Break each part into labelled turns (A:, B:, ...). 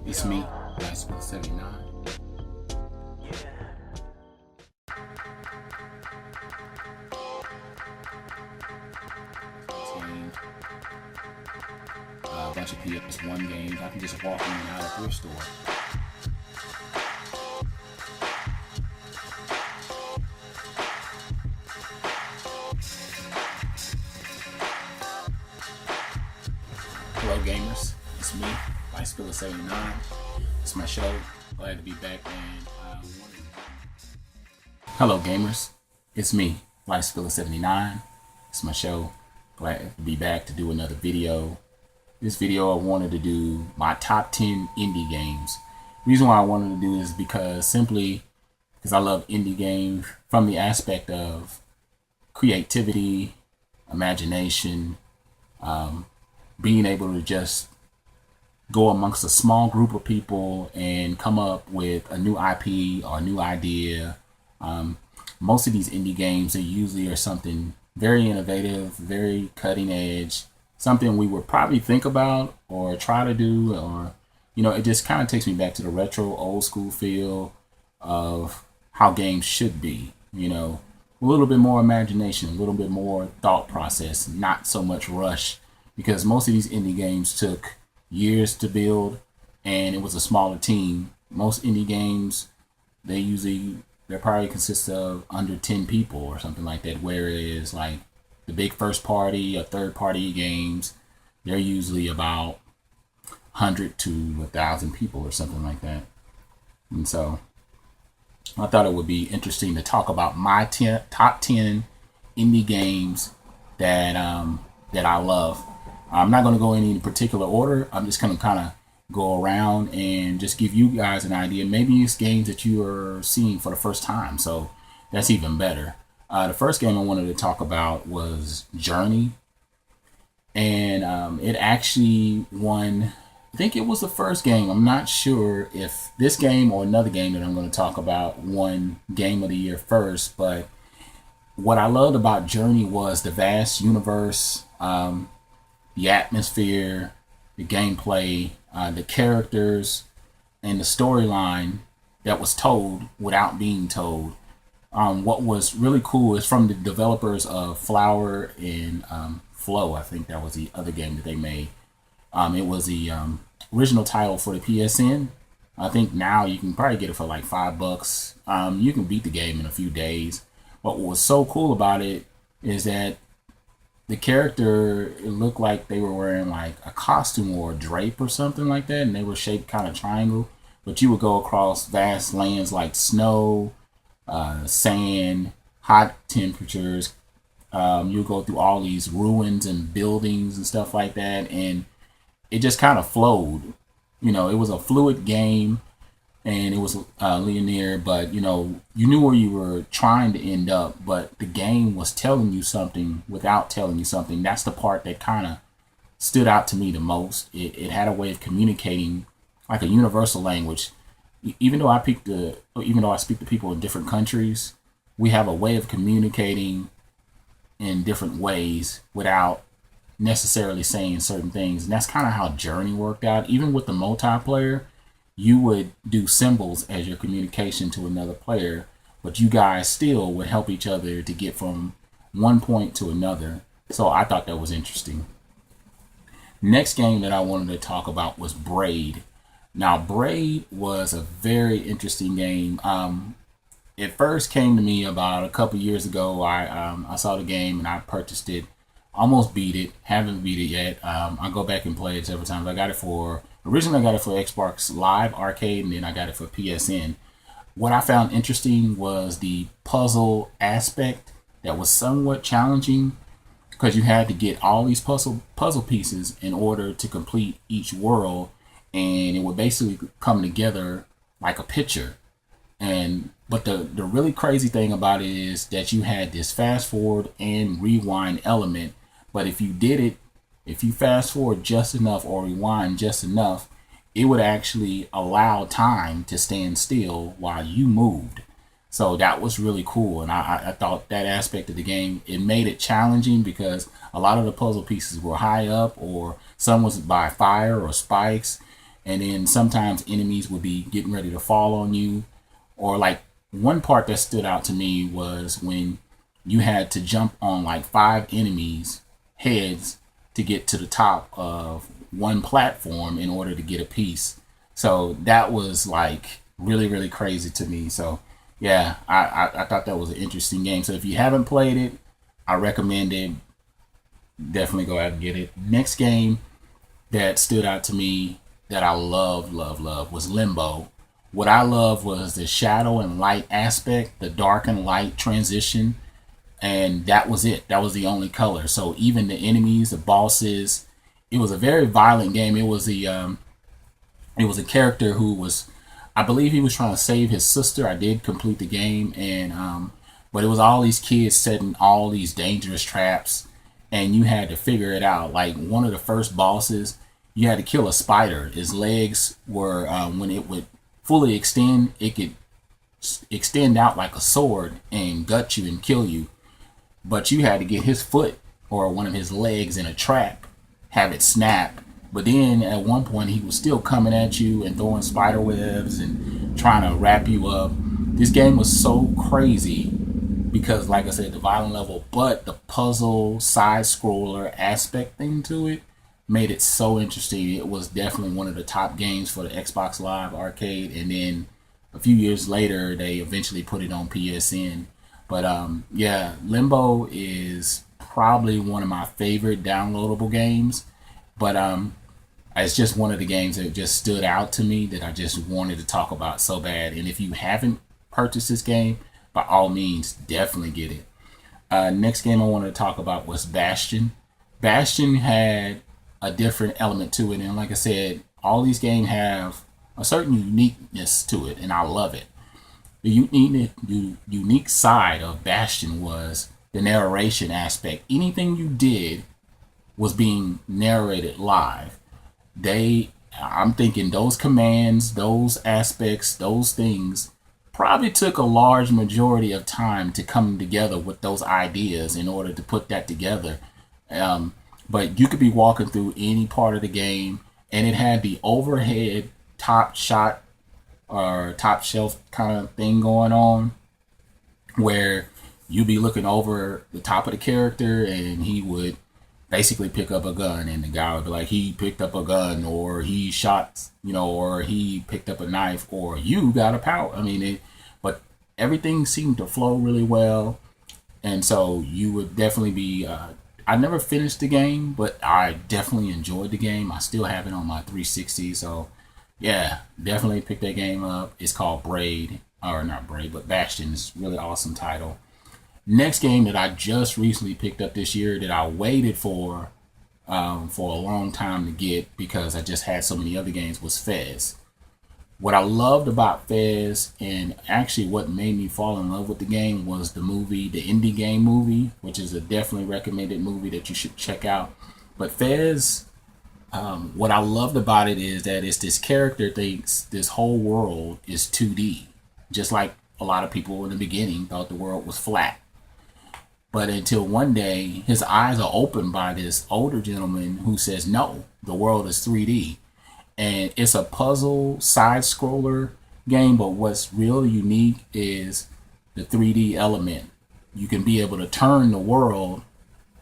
A: It's me, Bicycle 79. A bunch of PS1 games. I can just walk in and out of thrift store. Hello gamers, it's me, Bicycle 79. It's my show. Glad to be back, man. Hello gamers, it's me, Bicycle 79. It's my show. Glad to be back to do another video. This video I wanted to do my top 10 indie games. The reason why I wanted to do this is simply because I love indie games from the aspect of creativity, imagination, being able to just go amongst a small group of people and come up with a new IP or a new idea. Most of these indie games, they usually are something very innovative, very cutting edge, something we would probably think about or try to do, or, you know, it just kind of takes me back to the retro old school feel of how games should be, you know, a little bit more imagination, a little bit more thought process, not so much rush, because most of these indie games took years to build and it was a smaller team. Most indie games, they probably consist of under 10 people or something like that, whereas like the big first party or third party games, they're usually about 100 to 1,000 people or something like that. And so I thought it would be interesting to talk about my top 10 indie games that I love. I'm not going to go in any particular order. I'm just going to kind of go around and just give you guys an idea. Maybe it's games that you are seeing for the first time, so that's even better. The first game I wanted to talk about was Journey, and it actually won. I think it was the first game. I'm not sure if this game or another game that I'm going to talk about won Game of the Year first, but what I loved about Journey was the vast universe, the atmosphere, the gameplay, the characters, and the storyline that was told without being told. What was really cool is from the developers of Flower and Flow. I think that was the other game that they made. It was the original title for the PSN. I think now you can probably get it for like $5. You can beat the game in a few days. But what was so cool about it is that the character, it looked like they were wearing like a costume or a drape or something like that, and they were shaped kind of triangle. But you would go across vast lands like snow, sand, hot temperatures. You go through all these ruins and buildings and stuff like that, and it just kind of flowed. You know, it was a fluid game, and it was linear, but you know, you knew where you were trying to end up, but the game was telling you something without telling you something. That's the part that kind of stood out to me the most. It had a way of communicating like a universal language. Even though I speak to people in different countries, we have a way of communicating in different ways without necessarily saying certain things. And that's kind of how Journey worked out. Even with the multiplayer, you would do symbols as your communication to another player, but you guys still would help each other to get from one point to another. So I thought that was interesting. Next game that I wanted to talk about was Braid. Now, Braid was a very interesting game. It first came to me about a couple years ago. I saw the game and I purchased it. Almost beat it. Haven't beat it yet. I go back and play it several times. Originally I got it for Xbox Live Arcade, and then I got it for PSN. What I found interesting was the puzzle aspect that was somewhat challenging, because you had to get all these puzzle pieces in order to complete each world, and it would basically come together like a picture. But the really crazy thing about it is that you had this fast forward and rewind element, but if you fast forward just enough or rewind just enough, it would actually allow time to stand still while you moved. So that was really cool, and I thought that aspect of the game, it made it challenging because a lot of the puzzle pieces were high up, or some was by fire or spikes, and then sometimes enemies would be getting ready to fall on you, or like one part that stood out to me was when you had to jump on like 5 enemies heads to get to the top of one platform in order to get a piece. So that was like really, really crazy to me. So yeah, I thought that was an interesting game. So if you haven't played it, I recommend it. Definitely go out and get it. Next game that stood out to me that I love was Limbo. What I love was the shadow and light aspect, the dark and light transition, and that was it. That was the only color. So even the enemies, the bosses, it was a very violent game. It was a character who was, I believe he was trying to save his sister. I did complete the game, and but it was all these kids setting all these dangerous traps, and you had to figure it out. Like one of the first bosses, you had to kill a spider. His legs were, when it would fully extend, it could extend out like a sword and gut you and kill you. But you had to get his foot or one of his legs in a trap, have it snap. But then at one point he was still coming at you and throwing spider webs and trying to wrap you up. This game was so crazy because, like I said, the violent level, but the puzzle side scroller aspect thing to it made it so interesting. It was definitely one of the top games for the Xbox Live Arcade, and then a few years later they eventually put it on PSN. But yeah, Limbo is probably one of my favorite downloadable games. But it's just one of the games that just stood out to me that I just wanted to talk about so bad. And if you haven't purchased this game, by all means, definitely get it. Next game I wanted to talk about was Bastion. Bastion had a different element to it, and like I said, all these games have a certain uniqueness to it, and I love it. The unique side of Bastion was the narration aspect. Anything you did was being narrated live. I'm thinking those commands, those aspects, those things probably took a large majority of time to come together with those ideas in order to put that together. But you could be walking through any part of the game, and it had the overhead top shot or top shelf kind of thing going on, where you'd be looking over the top of the character and he would basically pick up a gun, and the guy would be like, he picked up a gun, or he shot, or he picked up a knife, or you got a power. But everything seemed to flow really well. And so you would definitely be, I never finished the game, but I definitely enjoyed the game. I still have it on my 360. So yeah, definitely pick that game up. It's called Braid, or not Braid, but Bastion. It's a really awesome title. Next game that I just recently picked up this year that I waited for a long time to get because I just had so many other games was Fez. What I loved about Fez, and actually what made me fall in love with the game, was the movie, the indie game movie, which is a definitely recommended movie that you should check out. But Fez, what I loved about it is that it's this character thinks this whole world is 2D, just like a lot of people in the beginning thought the world was flat. But until one day, his eyes are opened by this older gentleman who says, no, the world is 3D. And it's a puzzle side scroller game, but what's really unique is the 3D element. You can be able to turn the world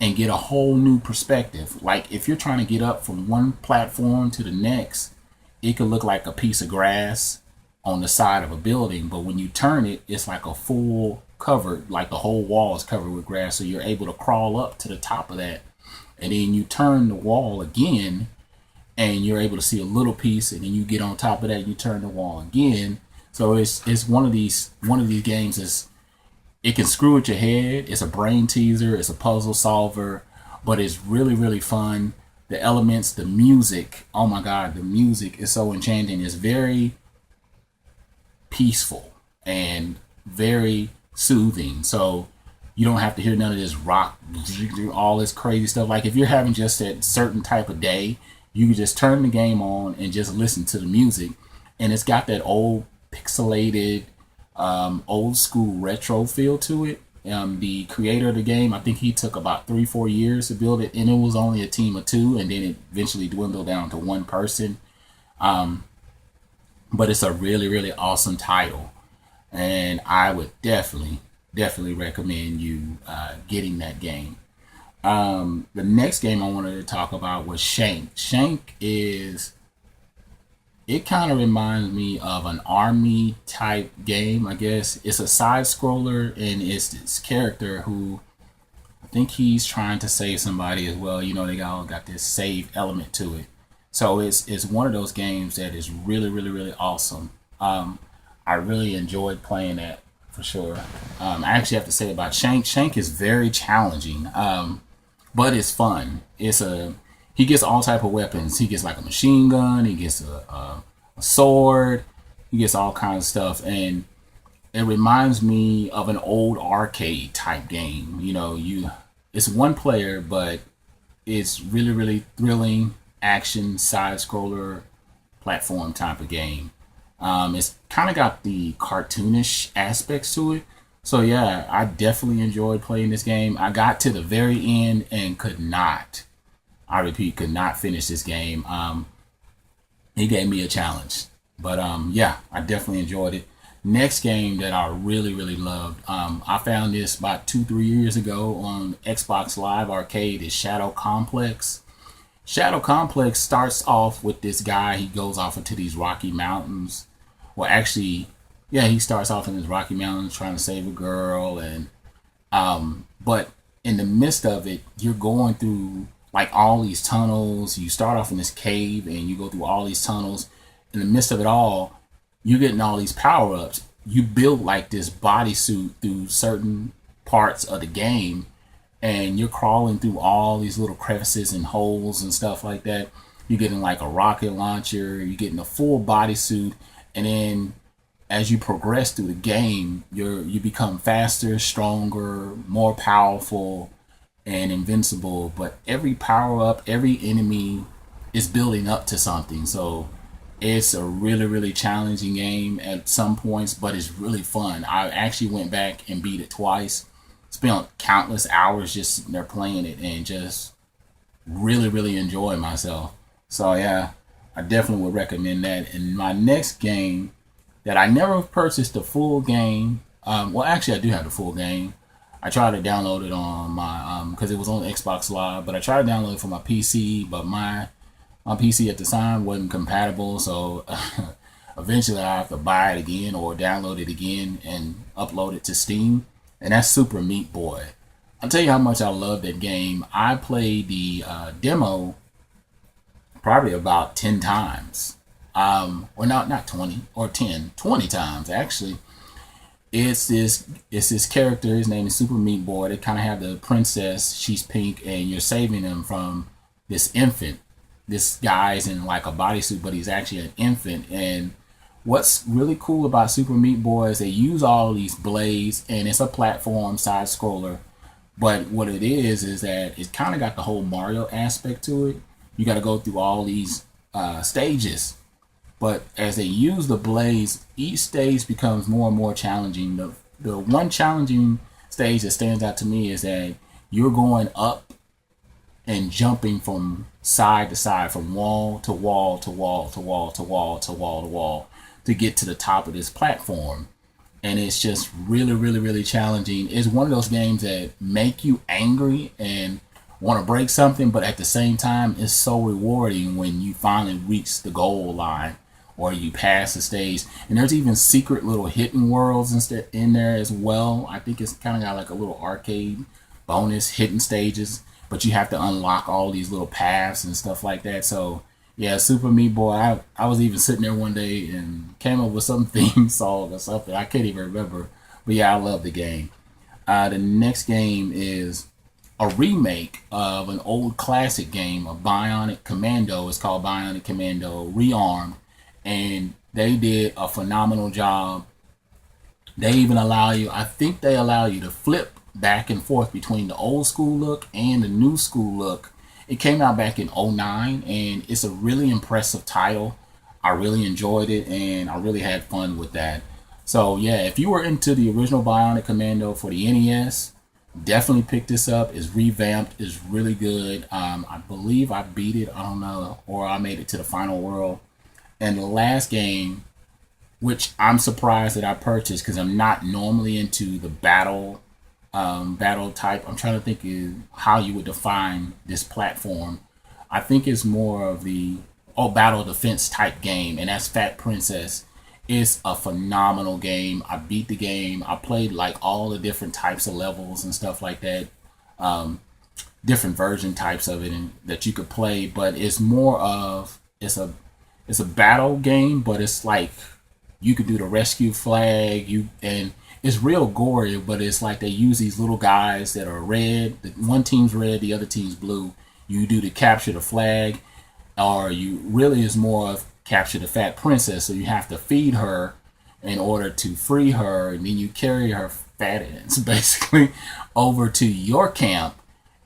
A: and get a whole new perspective. Like if you're trying to get up from one platform to the next, it could look like a piece of grass on the side of a building, but when you turn it, it's like a full covered, like the whole wall is covered with grass, so you're able to crawl up to the top of that, and then you turn the wall again and you're able to see a little piece, and then you get on top of that, you turn the wall again. So it's one of these games is, it can screw with your head. It's a brain teaser, it's a puzzle solver, but it's really, really fun. The elements, the music, oh my god, the music is so enchanting. It's very peaceful and very soothing, so you don't have to hear none of this rock, all this crazy stuff. Like if you're having just that certain type of day, you can just turn the game on and just listen to the music, and it's got that old pixelated old school retro feel to it. The creator of the game, I think he took about 3-4 years to build it, and it was only a team of 2, and then it eventually dwindled down to one person. But it's a really, really awesome title. And I would definitely recommend you getting that game. The next game I wanted to talk about was Shank. Shank is, it kind of reminds me of an army type game, I guess. It's a side scroller, and it's this character who, I think he's trying to save somebody as well. You know, they all got this save element to it. So it's one of those games that is really awesome. I really enjoyed playing that for sure. I actually have to say about Shank. Shank is very challenging, but it's fun. He gets all type of weapons. He gets like a machine gun. He gets a sword. He gets all kinds of stuff, and it reminds me of an old arcade type game. You know, it's one player, but it's really thrilling action side scroller platform type of game. It's kind of got the cartoonish aspects to it. So yeah, I definitely enjoyed playing this game. I got to the very end and I repeat, could not finish this game. He gave me a challenge, but yeah, I definitely enjoyed it. Next game that I really loved, I found this about 2-3 years ago on Xbox Live Arcade, is Shadow Complex. Shadow Complex starts off with this guy. He goes off into these Rocky Mountains. Well, actually, yeah, he starts off in his Rocky Mountains trying to save a girl, and but in the midst of it, you're going through like all these tunnels. You start off in this cave, and you go through all these tunnels. In the midst of it all, you're getting all these power ups. You build like this bodysuit through certain parts of the game, and you're crawling through all these little crevices and holes and stuff like that. You're getting like a rocket launcher. You're getting a full bodysuit, and then as you progress through the game, you become faster, stronger, more powerful, and invincible. But every power up, every enemy is building up to something. So it's a really challenging game at some points, but it's really fun. I actually went back and beat it twice. Spent countless hours just sitting there playing it and just really enjoying myself. So yeah, I definitely would recommend that. And my next game that I never purchased the full game. Well, actually, I do have the full game. I tried to download it on my because it was on Xbox Live, but I tried to download it for my PC, but my PC at the time wasn't compatible. So eventually, I have to buy it again or download it again and upload it to Steam. And that's Super Meat Boy. I'll tell you how much I love that game. I played the demo probably about 10 times. Or not 20 or 10, 20 times actually. It's this character. His name is Super Meat Boy. They kind of have the princess. She's pink, and you're saving him from this infant. This guy's in like a bodysuit, but he's actually an infant. And what's really cool about Super Meat Boy is they use all these blades, and it's a platform side scroller. But what it is that it's kind of got the whole Mario aspect to it. You got to go through all these stages. But as they use the blades, each stage becomes more and more challenging. The one challenging stage that stands out to me is that you're going up and jumping from side to side, from wall to wall to wall to wall to wall to wall to wall to get to the top of this platform. And it's just really challenging. It's one of those games that make you angry and want to break something, but at the same time, it's so rewarding when you finally reach the goal line or you pass the stage. And there's even secret little hidden worlds instead in there as well. I think it's kind of got like a little arcade bonus hidden stages, but you have to unlock all these little paths and stuff like that. So yeah, Super Meat Boy, I was even sitting there one day and came up with some theme song or something. I can't even remember. But yeah, I love the game. The next game is a remake of an old classic game, a Bionic Commando. It's called Bionic Commando Rearmed. And they did a phenomenal job. They even allow you, I think they allow you to flip back and forth between the old school look and the new school look. It came out back in '09, and it's a really impressive title. I really enjoyed it, and I really had fun with that. So yeah, if you were into the original Bionic Commando for the NES, definitely pick this up. It's revamped. It's really good. I believe I beat it. I don't know, or I made it to the final world. And the last game, which I'm surprised that I purchased because I'm not normally into the battle type. I'm trying to think of how you would define this platform. I think it's more of the battle defense type game, and that's Fat Princess. It's a phenomenal game. I beat the game. I played like all the different types of levels and stuff like that, different version types of it and that you could play. But it's more of it's a battle game, but it's like you could do the rescue flag. And it's real gory, but it's like they use these little guys that are red. One team's red, the other team's blue. You do to capture the flag, or you really is more of capture the fat princess. So you have to feed her in order to free her, and then you carry her fat ends basically over to your camp.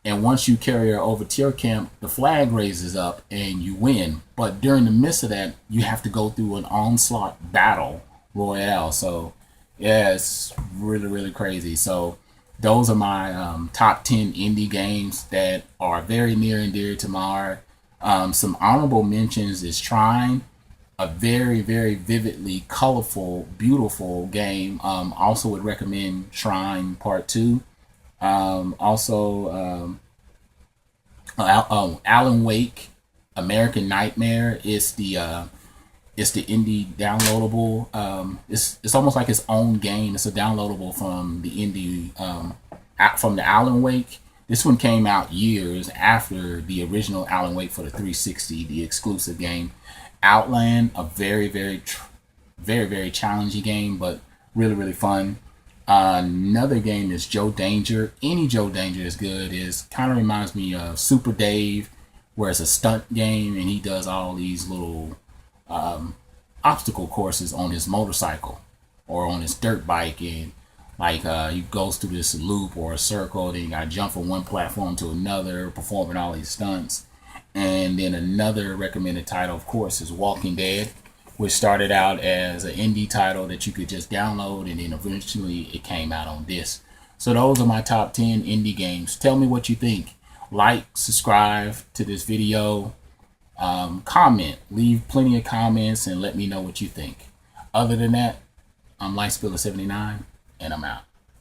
A: And once you carry her over to your camp, the flag raises up and you win. But during the midst of that, you have to go through an onslaught battle royale. So yeah, it's really, really crazy. So those are my top 10 indie games that are very near and dear to my heart. Some honorable mentions is Trine, a very, very vividly colorful, beautiful game. Also would recommend Shrine Part 2. Alan Wake, American Nightmare is the indie downloadable. It's almost like its own game. It's a downloadable from the indie from the Alan Wake. This one came out years after the original Alan Wake for the 360, the exclusive game. Outland, a very, very, very, very challenging game, but really, really fun. Another game is Joe Danger. Any Joe Danger is good. Is kind of reminds me of Super Dave, where it's a stunt game and he does all these little obstacle courses on his motorcycle or on his dirt bike, and like he goes through this loop or a circle. Then you got to jump from one platform to another, performing all these stunts. And then another recommended title, of course, is Walking Dead, which started out as an indie title that you could just download, and then eventually it came out on disc. So those are my top 10 indie games. Tell me what you think. Like, subscribe to this video, comment, leave plenty of comments, and let me know what you think. Other than that, I'm LifeSpiller79, and I'm out.